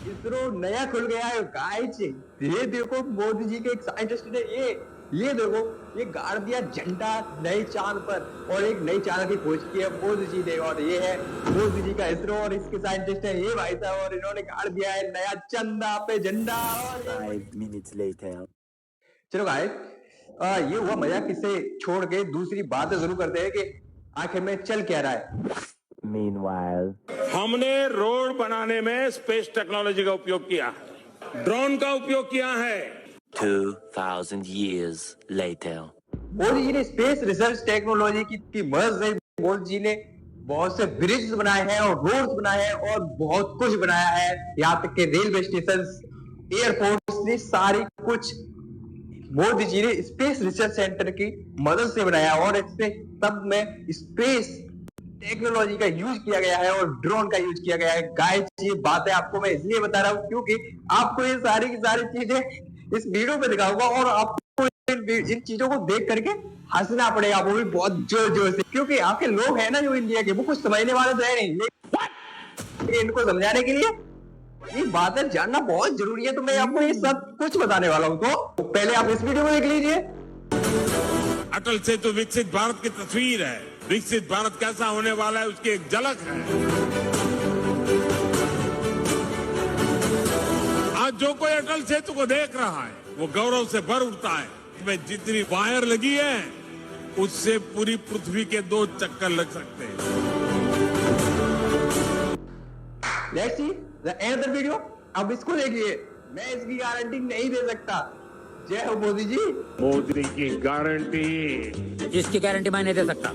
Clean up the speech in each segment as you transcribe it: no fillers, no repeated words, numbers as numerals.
इसरो नया खुल गया है गाइस। ये देखो मोदी जी के एक साइंटिस्ट ने ये देखो ये गाड़ दिया झंडा नए चांद पर, और एक नई चांद की खोज की है मोदी जी ने, और ये है मोदी जी का इसरो और इसके साइंटिस्ट है ये भाई साहब, और इन्होंने गाड़ दिया है नया चंदा पे झंडा। और 5 minutes later. चलो गाइस, ये हुआ मजाक, किससे छोड़ के दूसरी बात जरूर करते हैं कि आखिर में चल क्या रहा है। Meanwhile, हमने रोड बनाने में स्पेस टेक्नोलॉजी का उपयोग किया है, ड्रोन का उपयोग किया है। 2000 years later. मोदी जी ने स्पेस रिसर्च टेक्नोलॉजी की मदद से मोदी जी ने बहुत से ब्रिज बनाए हैं और रोड्स बनाए हैं और बहुत कुछ बनाया है, यहाँ तक के रेलवे स्टेशन, एयरपोर्ट ने सारी कुछ मोदी जी ने स्पेस रिसर्च सेंटर की मदद से बनाया, और इससे सब में स्पेस टेक्नोलॉजी का यूज किया गया है और ड्रोन का यूज किया गया है। गाइस, ये बातें आपको मैं इसलिए बता रहा हूँ क्योंकि आपको ये सारी की सारी चीजें इस वीडियो पे दिखाऊंगा, और आपको इन चीजों को देख करके हंसना पड़ेगा, वो भी बहुत जोर जोर से, क्योंकि आपके लोग हैं ना जो इंडिया के, वो कुछ समझने वाले तो है नहीं, लेकिन इनको समझाने के लिए ये बातें जानना बहुत जरूरी है, तो मैं आपको ये सब कुछ बताने वाला हूँ। तो पहले आप इस वीडियो को देख लीजिए। अटल सेतु विकसित भारत की तस्वीर है, विकसित भारत कैसा होने वाला है उसकी एक झलक है। आज जो कोई अटल सेतु को देख रहा है वो गौरव से भर उठता है। इसमें जितनी वायर लगी है उससे पूरी पृथ्वी के 2 चक्कर लग सकते हैं। Let's see the another video. अब इसको देखिए, मैं इसकी गारंटी नहीं दे सकता। जय हो मोदी जी। मोदी की गारंटी, इसकी गारंटी मैं नहीं दे सकता।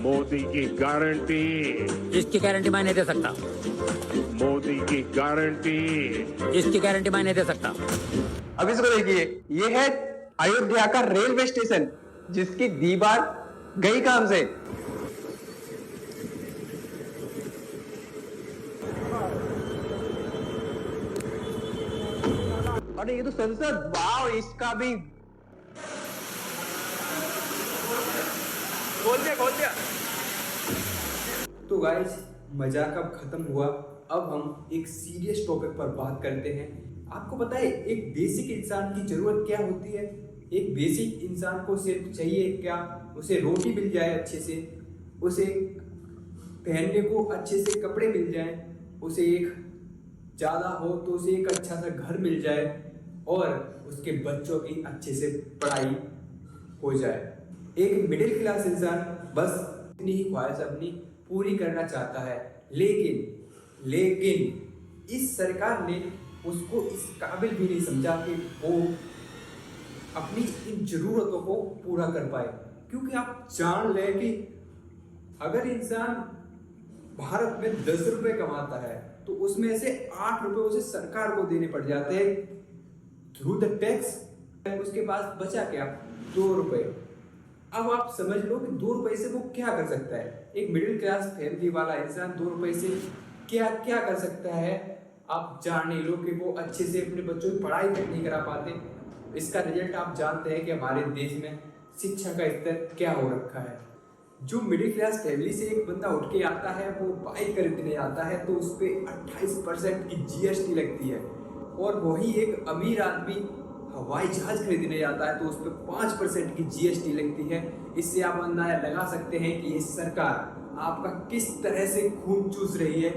मोदी की गारंटी, इसकी गारंटी मैं नहीं दे सकता। मोदी की गारंटी। इसकी गारंटी मैं नहीं दे सकता। अब इसको देखिए, ये है अयोध्या का रेलवे स्टेशन जिसकी दीवार गई काम से। अरे ये तो संसद, वाह, इसका भी खोल दिया। तो गाइस, मजाक अब खत्म हुआ। अब हम एक सीरियस टॉपिक पर बात करते हैं। आपको पता है एक बेसिक इंसान की जरूरत क्या होती है? एक बेसिक इंसान को सिर्फ चाहिए क्या? उसे रोटी मिल जाए अच्छे से, उसे पहनने को अच्छे से कपड़े मिल जाए, उसे एक ज़्यादा हो तो उसे एक अच्छा सा घर मिल जाए, और उसके बच्चों की अच्छे से पढ़ाई हो जाए। एक मिडिल क्लास इंसान बस इतनी ही ख्वाहिश अपनी पूरी करना चाहता है, लेकिन इस सरकार ने उसको इस काबिल भी नहीं समझा कि वो अपनी इन जरूरतों को पूरा कर पाए। क्योंकि आप जान लें कि अगर इंसान भारत में 10 रुपए कमाता है तो उसमें से 8 रुपए उसे सरकार को देने पड़ जाते हैं थ्रू द टैक्स। उसके पास बचा क्या? 2 रुपए। अब आप समझ लो कि 2 रुपए से वो क्या कर सकता है। एक मिडिल क्लास फैमिली वाला इंसान 2 रुपए से क्या क्या कर सकता है, आप जान ही लो कि वो अच्छे से अपने बच्चों की पढ़ाई तक नहीं करा पाते। इसका रिजल्ट आप जानते हैं कि हमारे देश में शिक्षा का स्तर क्या हो रखा है। जो मिडिल क्लास फैमिली से एक बंदा उठ के आता है, वो बाइक खरीदने आता है तो उस पर 28% की GST लगती है, और वही एक अमीर आदमी हवाई जहाज खरीदने जाता है तो उस पर 5% की GST लगती है। इससे आप अंदाजा लगा सकते हैं कि ये सरकार आपका किस तरह से खून चूस रही है।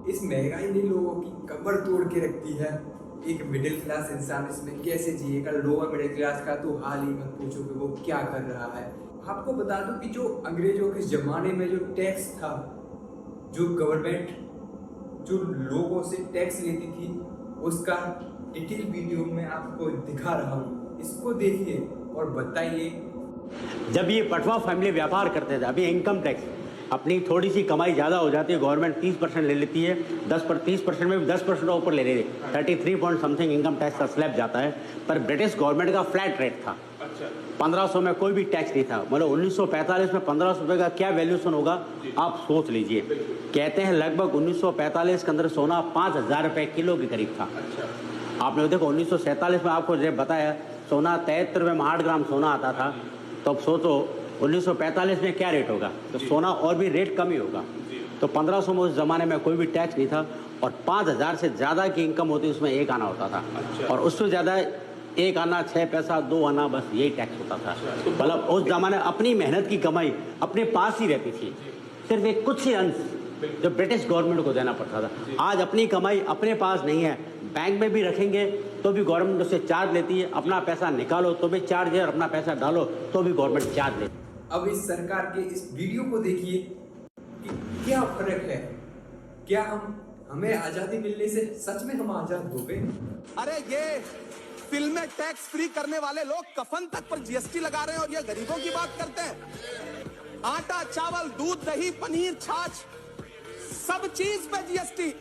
इस महंगाई ने लोगों की कमर तोड़ के रखती है। एक मिडिल क्लास इंसान इसमें कैसे जिएगा? लोअर मिडिल क्लास का तो हाल ही मत पूछो कि वो क्या कर रहा है। आपको बता दूं कि जो अंग्रेजों के ज़माने में जो टैक्स था, जो गवर्नमेंट जो लोगों से टैक्स लेती थी, उसका डिटेल वीडियो में आपको दिखा रहा हूँ। इसको देखिए और बताइए। जब ये पटवा फैमिली व्यापार करते थे, अभी इनकम टैक्स अपनी थोड़ी सी कमाई ज़्यादा हो जाती है, गवर्नमेंट 30% ले लेती है, 30% में भी 10% ऊपर ले लेती है, 33 पॉइंट समथिंग इनकम टैक्स का स्लैब जाता है। पर ब्रिटिश गवर्नमेंट का फ्लैट रेट था, 1500 में कोई भी टैक्स नहीं था। मतलब 1945 में 1500 रुपये का क्या वैल्यूशन होगा आप सोच लीजिए। कहते हैं लगभग 1945 के अंदर सोना 5000 रुपये किलो के करीब था। आपने देखो 1947 में आपको जब बताया सोना 73 रुपये में 8 ग्राम सोना आता था, तो अब सोचो 1945 में क्या रेट होगा, तो सोना और भी रेट कम ही होगा। तो 1500 में उस ज़माने में कोई भी टैक्स नहीं था, और 5,000 से ज़्यादा की इनकम होती उसमें 1 आना होता था। और उससे ज़्यादा 1 आना, 6 पैसा, 2 आना, बस यही टैक्स होता था। मतलब उस ज़माने अपनी मेहनत की कमाई अपने पास ही रहती थी, सिर्फ एक कुछ ही अंश जो ब्रिटिश गवर्नमेंट को देना पड़ता था। आज अपनी कमाई अपने पास नहीं है, बैंक में भी रखेंगे तो भी गवर्नमेंट उससे चार्ज लेती है, अपना पैसा निकालो तो भी चार्ज है, और अपना पैसा डालो तो भी गवर्नमेंट चार्ज लेती है। अब इस सरकार के इस वीडियो को देखिए कि क्या फर्क है। क्या हमें आजादी मिलने से सच में हम आजाद हो गए? अरे ये फिल्में टैक्स फ्री करने वाले लोग कफन तक पर जीएसटी लगा रहे हैं और ये गरीबों की बात करते हैं। आटा, चावल, दूध, दही, पनीर, छाछ, सब चीज पे जीएसटी।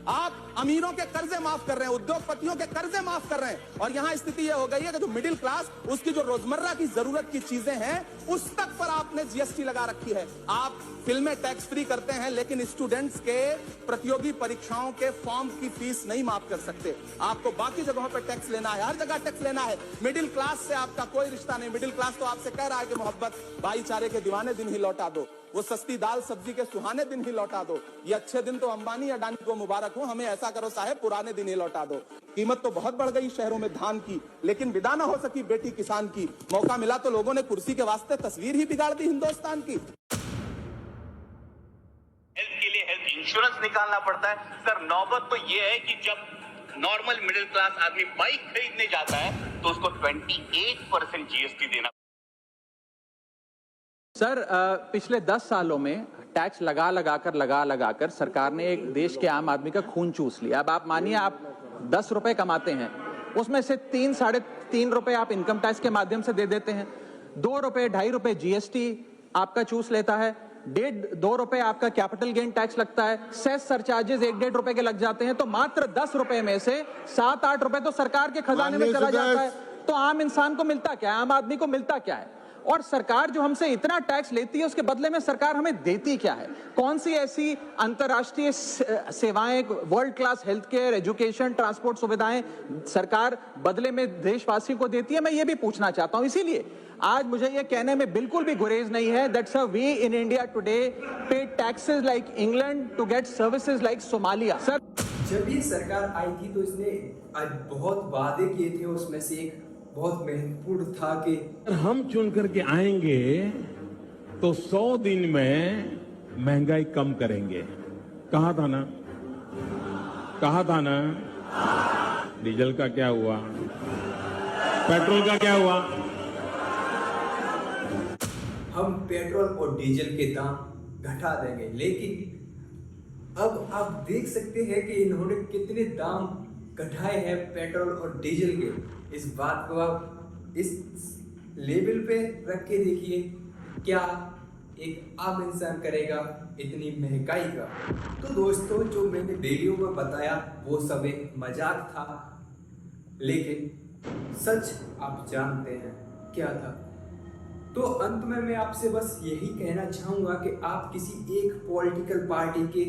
आप अमीरों के कर्जे माफ कर रहे हैं, उद्योगपतियों के कर्जे माफ कर रहे हैं, और यहां स्थिति यह हो गई है कि जो मिडिल क्लास, उसकी जो रोजमर्रा की जरूरत की चीजें हैं उस तक पर आपने जीएसटी लगा रखी है। आप फिल्में टैक्स फ्री करते हैं लेकिन स्टूडेंट्स के प्रतियोगी परीक्षाओं के फॉर्म की फीस नहीं माफ कर सकते। आपको बाकी जगहों पर टैक्स लेना है, हर जगह टैक्स लेना है। मिडिल क्लास से आपका कोई रिश्ता नहीं। मिडिल क्लास तो आपसे कह रहा है कि मोहब्बत, भाईचारे के दीवाने दिन ही लौटा दो, वो सस्ती दाल सब्जी के सुहाने दिन ही लौटा दो। ये अच्छे दिन तो अंबानी अडानी को मुबारक हो, हमें ऐसा करो साहब पुराने दिन ही लौटा दो। कीमत तो बहुत बढ़ गई शहरों में धान की, लेकिन विदा न हो सकी बेटी किसान की। मौका मिला तो लोगों ने कुर्सी के वास्ते तस्वीर ही बिगाड़ दी हिंदुस्तान की। हेल्थ के लिए हेल्थ इंश्योरेंस निकालना पड़ता है। सर नौबत तो ये है कि जब नॉर्मल मिडिल क्लास आदमी बाइक खरीदने जाता है तो उसको 28% जीएसटी देना। सर पिछले 10 सालों में टैक्स लगा कर सरकार ने एक देश के आम आदमी का खून चूस लिया। अब आप मानिए आप 10 रुपए कमाते हैं, उसमें से 3, साढ़े 3 रुपए आप इनकम टैक्स के माध्यम से दे देते हैं, 2 रुपए 2.5 रुपए जीएसटी आपका चूस लेता है, 1.5-2 रुपए आपका कैपिटल गेन टैक्स लगता है, सेस सरचार्जेस 1-1.5 रुपए के लग जाते हैं, तो मात्र 10 रुपए में से 7-8 रुपए तो सरकार के खजाने में चला जाता है। तो आम इंसान को मिलता क्या है, आम आदमी को मिलता क्या है? और सरकार जो हमसे इतना टैक्स लेती है उसके बदले में सरकार हमें देती क्या है? कौन सी ऐसी अंतर्राष्ट्रीय सेवाएं, world class health care, education, transport सुविधाएं सरकार बदले में देशवासियों को देती है? मैं ये भी पूछना चाहता हूं। इसीलिए आज मुझे ये कहने में बिल्कुल भी गुरेज नहीं है that sir we in India today pay taxes like England to get services like Somalia. Sir जब ये सरकार आई थी तो इसने आज बहुत वादे किए थे, उसमें से एक बहुत महत्वपूर्ण था कि हम चुन करके आएंगे तो 100 दिन में महंगाई कम करेंगे। कहा था ना डीजल का क्या हुआ, पेट्रोल का क्या हुआ? हम पेट्रोल और डीजल के दाम घटा देंगे, लेकिन अब आप देख सकते हैं कि इन्होंने कितने दाम घटाए हैं पेट्रोल और डीजल के। इस बात को आप इस लेवल पे रख के देखिए, क्या एक आम इंसान करेगा इतनी महंगाई का? तो दोस्तों जो मैंने वीडियो में बताया वो सब एक मजाक था, लेकिन सच आप जानते हैं क्या था। तो अंत में मैं आपसे बस यही कहना चाहूँगा कि आप किसी एक पॉलिटिकल पार्टी के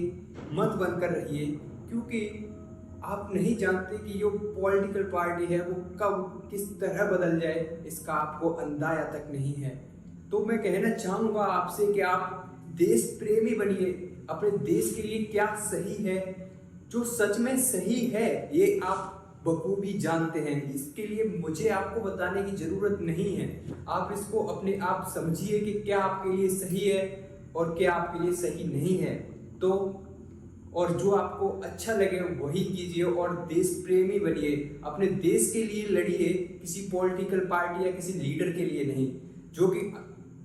मत बनकर रहिए, क्योंकि आप नहीं जानते कि जो पॉलिटिकल पार्टी है वो कब किस तरह बदल जाए, इसका आपको अंदाजा तक नहीं है। तो मैं कहना चाहूँगा आपसे कि आप देश प्रेमी बनिए, अपने देश के लिए क्या सही है, जो सच में सही है ये आप बखूबी जानते हैं। इसके लिए मुझे आपको बताने की ज़रूरत नहीं है। आप इसको अपने आप समझिए कि क्या आपके लिए सही है और क्या आपके लिए सही नहीं है। तो और जो आपको अच्छा लगे वही कीजिए और देश प्रेमी बनिए, अपने देश के लिए लड़िए, किसी पॉलिटिकल पार्टी या किसी लीडर के लिए नहीं, जो कि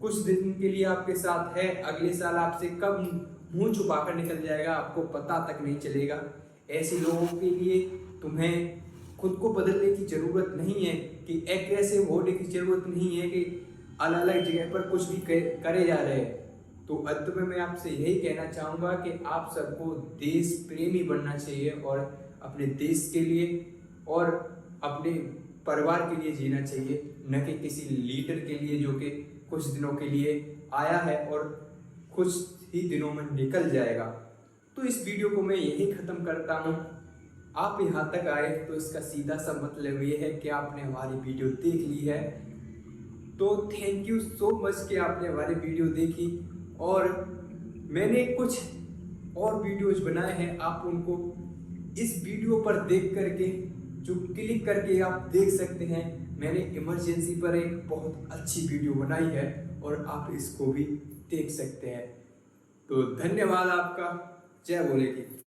कुछ दिन के लिए आपके साथ है, अगले साल आपसे कब मुंह छुपाकर निकल जाएगा आपको पता तक नहीं चलेगा। ऐसे लोगों के लिए तुम्हें खुद को बदलने की ज़रूरत नहीं है, कि एक ऐसे होने की ज़रूरत नहीं है कि अलग अलग जगह पर कुछ भी करे जा रहे हैं। तो अंत में मैं आपसे यही कहना चाहूँगा कि आप सबको देश प्रेमी बनना चाहिए और अपने देश के लिए और अपने परिवार के लिए जीना चाहिए, न कि किसी लीडर के लिए जो कि कुछ दिनों के लिए आया है और कुछ ही दिनों में निकल जाएगा। तो इस वीडियो को मैं यही ख़त्म करता हूँ। आप यहाँ तक आए तो इसका सीधा सा मतलब ये है कि आपने हमारी वीडियो देख ली है। तो थैंक यू सो मच कि आपने हमारी वीडियो देखी, और मैंने कुछ और वीडियोज बनाए हैं, आप उनको इस वीडियो पर देख करके जो क्लिक करके आप देख सकते हैं, मैंने इमरजेंसी पर एक बहुत अच्छी वीडियो बनाई है और आप इसको भी देख सकते हैं। तो धन्यवाद आपका। जय भोले की।